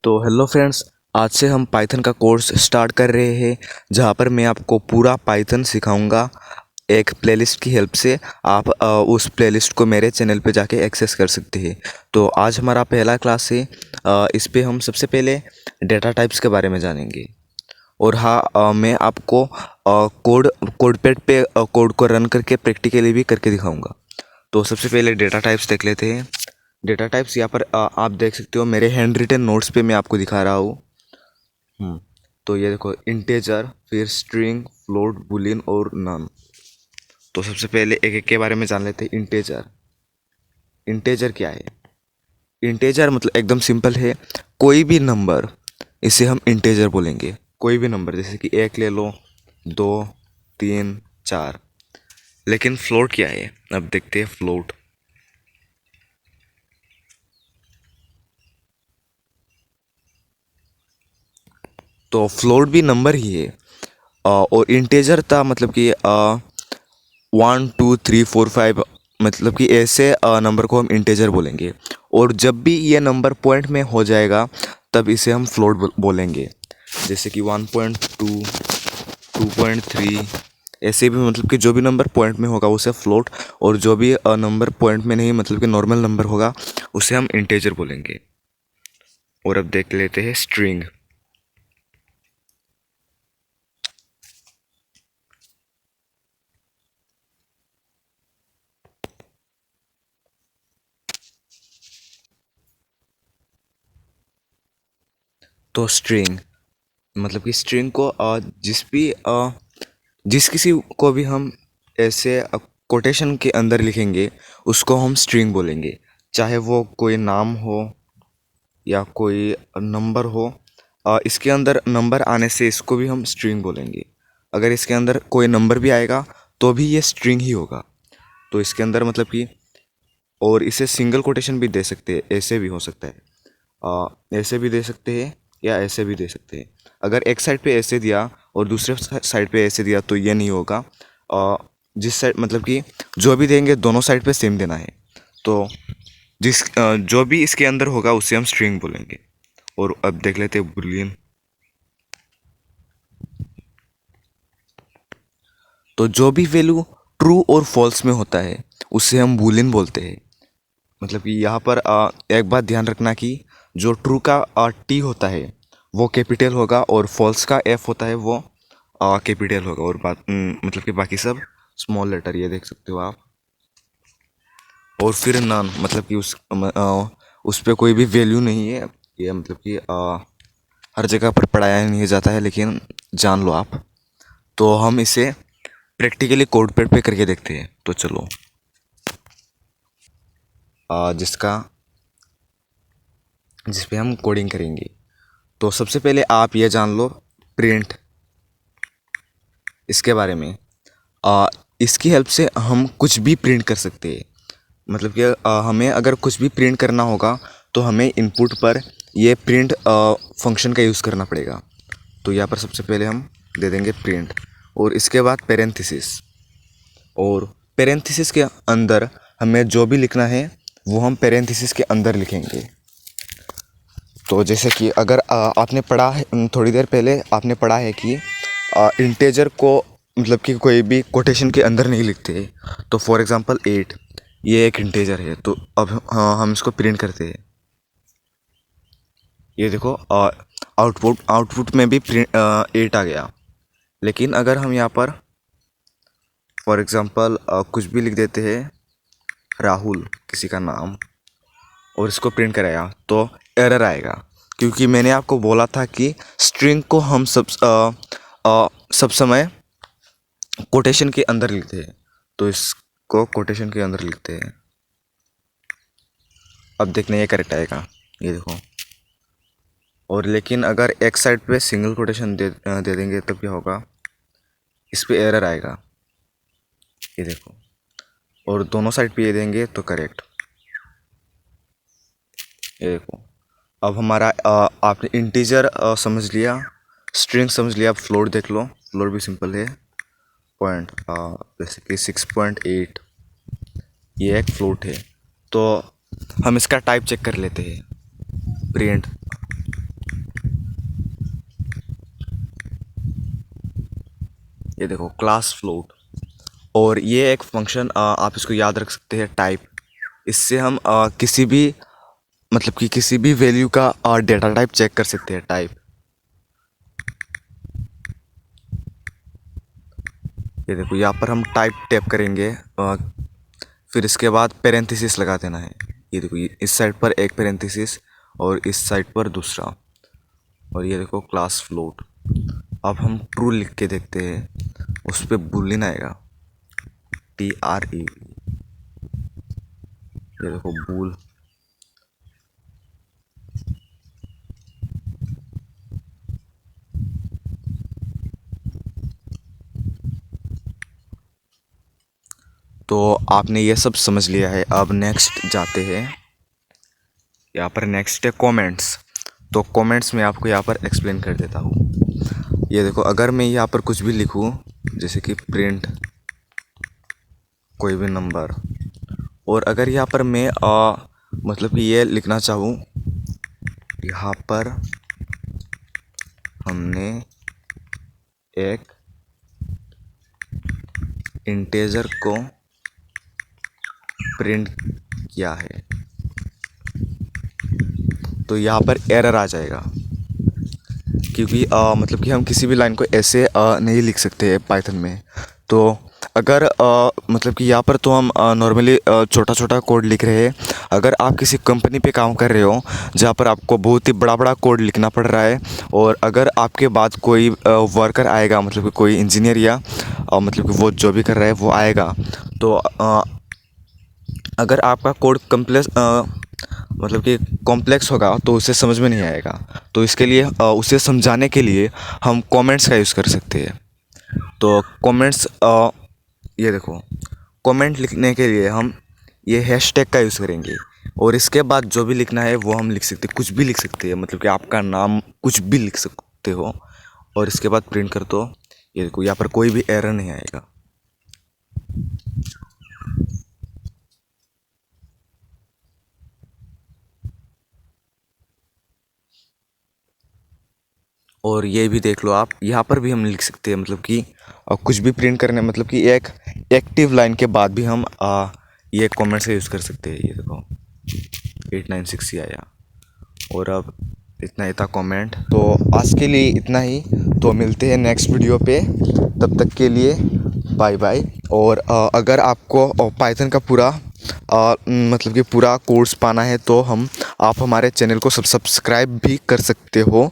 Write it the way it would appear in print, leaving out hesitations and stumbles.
तो hello friends, आज से हम पाइथन का कोर्स स्टार्ट कर रहे हैं जहाँ पर मैं आपको पूरा पाइथन सिखाऊंगा एक प्लेलिस्ट की हेल्प से। आप उस प्लेलिस्ट को मेरे चैनल पे जाके एक्सेस कर सकते हैं। तो आज हमारा पहला क्लास है। इस पे हम सबसे पहले डेटा टाइप्स के बारे में जानेंगे। और हाँ, मैं आपको कोडपैड पे कोड को रन करके प्रैक्टिकली भी करके दिखाऊंगा। तो सबसे पहले डेटा टाइप्स देख लेते हैं। डेटा टाइप्स यहाँ पर आप देख सकते हो, मेरे हैंड रिटन नोट्स पे मैं आपको दिखा रहा हूँ। तो ये देखो, इंटेजर, फिर स्ट्रिंग, फ्लोट, बुलियन और नन। तो सबसे पहले एक एक के बारे में जान लेते हैं। इंटेजर, इंटेजर क्या है? इंटेजर मतलब एकदम सिंपल है, कोई भी नंबर, इसे हम इंटेजर बोलेंगे। कोई भी नंबर, जैसे कि 1 ले लो, 2, 3, 4। लेकिन फ्लोट क्या है, अब देखते हैं फ्लोट। तो फ्लोट भी नंबर ही है। और इंटेजर था मतलब कि 1 2 3 4 5, मतलब कि ऐसे नंबर को हम इंटेजर बोलेंगे। और जब भी ये नंबर पॉइंट में हो जाएगा तब इसे हम फ्लोट बोलेंगे। जैसे कि 1.2, 2.3, ऐसे भी मतलब कि जो भी नंबर पॉइंट में होगा उसे फ्लोट, और जो भी नंबर पॉइंट में नहीं मतलब कि नॉर्मल नंबर होगा उसे हम इंटेजर बोलेंगे। और अब देख लेते हैं स्ट्रिंग। तो स्ट्रिंग मतलब कि स्ट्रिंग को जिस किसी को भी हम ऐसे कोटेशन के अंदर लिखेंगे उसको हम स्ट्रिंग बोलेंगे। चाहे वो कोई नाम हो या कोई नंबर हो, इसके अंदर नंबर आने से इसको भी हम स्ट्रिंग बोलेंगे। अगर इसके अंदर कोई नंबर भी आएगा तो भी ये स्ट्रिंग ही होगा। तो इसके अंदर मतलब कि, और इसे सिंगल कोटेशन भी दे सकते हैं, ऐसे भी हो सकता है। ऐसे भी दे सकते हैं या ऐसे भी दे सकते हैं। अगर एक साइड पे ऐसे दिया और दूसरे साइड पे ऐसे दिया तो ये नहीं होगा। जिस साइड मतलब कि जो भी देंगे दोनों साइड पे सेम देना है। तो जो भी इसके अंदर होगा उसे हम स्ट्रिंग बोलेंगे। और अब देख लेते हैं बुलियन। तो जो भी वैल्यू ट्रू और फॉल्स में होता है उसे हम बुलियन बोलते हैं। मतलब कि यहाँ पर एक बात ध्यान रखना कि जो ट्रू का टी होता है वो कैपिटल होगा, और फॉल्स का एफ होता है वो कैपिटल होगा, और मतलब कि बाकी सब स्मॉल लेटर, ये देख सकते हो आप। और फिर नन मतलब कि उस पे कोई भी वैल्यू नहीं है। ये मतलब कि हर जगह पर पढ़ाया नहीं जाता है, लेकिन जान लो आप। तो हम इसे प्रैक्टिकली कोड पैड पे करके देखते हैं। तो चलो, जिसका जिस पे हम कोडिंग करेंगे। तो सबसे पहले आप ये जान लो प्रिंट, इसके बारे में। आ, इसकी हेल्प से हम कुछ भी प्रिंट कर सकते हैं। मतलब कि हमें अगर कुछ भी प्रिंट करना होगा तो हमें इनपुट पर ये प्रिंट फंक्शन का यूज़ करना पड़ेगा। तो यहाँ पर सबसे पहले हम दे देंगे प्रिंट, और इसके बाद पेरेंथेसिस। और पेरेंथेसिस के अंदर हमें जो भी लिखना है वो हम पेरेंथेसिस के अंदर लिखेंगे। तो जैसे कि अगर आपने पढ़ा है, थोड़ी देर पहले आपने पढ़ा है कि इंटेजर को मतलब कि कोई भी कोटेशन के अंदर नहीं लिखते। तो फॉर एग्जांपल 8, ये एक इंटेजर है। तो अब हाँ, हम इसको प्रिंट करते हैं। ये देखो, आउटपुट में भी प्रिंट 8 आ गया। लेकिन अगर हम यहाँ पर फॉर एग्जांपल कुछ भी लिख देते हैं, राहुल किसी का नाम, और इसको प्रिंट कराया तो एरर आएगा। क्योंकि मैंने आपको बोला था कि स्ट्रिंग को हम सब समय कोटेशन के अंदर लिखते हैं। तो इसको कोटेशन के अंदर लिखते हैं। अब देखने ये करेक्ट आएगा, ये देखो। और लेकिन अगर एक साइड पे सिंगल कोटेशन दे देंगे तब क्या होगा, इस पे एरर आएगा, ये देखो। और दोनों साइड पे ये देंगे तो करेक्ट, ये देखो। अब हमारा आपने इंटीजर समझ लिया, स्ट्रिंग समझ लिया। अब फ्लोट देख लो, फ्लोट भी सिंपल है। पॉइंट जैसे कि 6.8, ये एक फ्लोट है। तो हम इसका टाइप चेक कर लेते हैं, प्रिंट। ये देखो क्लास फ्लोट। और ये एक फंक्शन आप इसको याद रख सकते हैं, टाइप। इससे हम किसी भी मतलब कि किसी भी वैल्यू का डेटा टाइप चेक कर सकते हैं, टाइप। ये देखो यहाँ पर हम टाइप टैप करेंगे, फिर इसके बाद पेरेंथेसिस लगा देना है। ये देखो इस साइड पर एक पेरेंथेसिस और इस साइड पर दूसरा। और ये देखो क्लास फ्लोट। अब हम ट्रू लिख के देखते हैं, उस पर बूलियन आएगा, TRE। ये देखो बूल। तो आपने ये सब समझ लिया है। अब नेक्स्ट जाते हैं, यहाँ पर नेक्स्ट है कमेंट्स। तो कमेंट्स में आपको यहाँ पर एक्सप्लेन कर देता हूँ। ये देखो अगर मैं यहाँ पर कुछ भी लिखूँ, जैसे कि प्रिंट कोई भी नंबर, और अगर यहाँ पर मैं मतलब कि ये लिखना चाहूँ, यहाँ पर हमने एक इंटेजर को प्रिंट किया है, तो यहाँ पर एरर आ जाएगा, क्योंकि मतलब कि हम किसी भी लाइन को ऐसे नहीं लिख सकते हैं पाइथन में। तो अगर मतलब कि यहाँ पर तो हम नॉर्मली छोटा छोटा कोड लिख रहे हैं। अगर आप किसी कंपनी पे काम कर रहे हो जहाँ पर आपको बहुत ही बड़ा बड़ा कोड लिखना पड़ रहा है, और अगर आपके बाद कोई वर्कर आएगा, मतलब कि कोई इंजीनियर या मतलब कि वो जो भी कर रहा है वो आएगा, तो अगर आपका कोड मतलब कि कॉम्प्लेक्स होगा तो उसे समझ में नहीं आएगा। तो इसके लिए उसे समझाने के लिए हम कमेंट्स का यूज़ कर सकते हैं। तो कमेंट्स ये देखो, कमेंट लिखने के लिए हम ये हैशटैग का यूज़ करेंगे, और इसके बाद जो भी लिखना है वो हम लिख सकते हैं, कुछ भी लिख सकते हैं, मतलब कि आपका नाम कुछ भी लिख सकते हो, और इसके बाद प्रिंट कर दो। ये देखो यहाँ पर कोई भी एरर नहीं आएगा। और ये भी देख लो आप, यहाँ पर भी हम लिख सकते हैं, मतलब कि कुछ भी प्रिंट करने, मतलब कि एक एक्टिव लाइन के बाद भी हम ये कमेंट्स का यूज़ कर सकते हैं। ये देखो 896 ही आया। और अब इतना ही था कमेंट। तो आज के लिए इतना ही, तो मिलते हैं नेक्स्ट वीडियो पे। तब तक के लिए बाय बाय। और अगर आपको पाइथन का पूरा मतलब कि पूरा कोर्स पाना है तो आप हमारे चैनल को सब्सक्राइब भी कर सकते हो।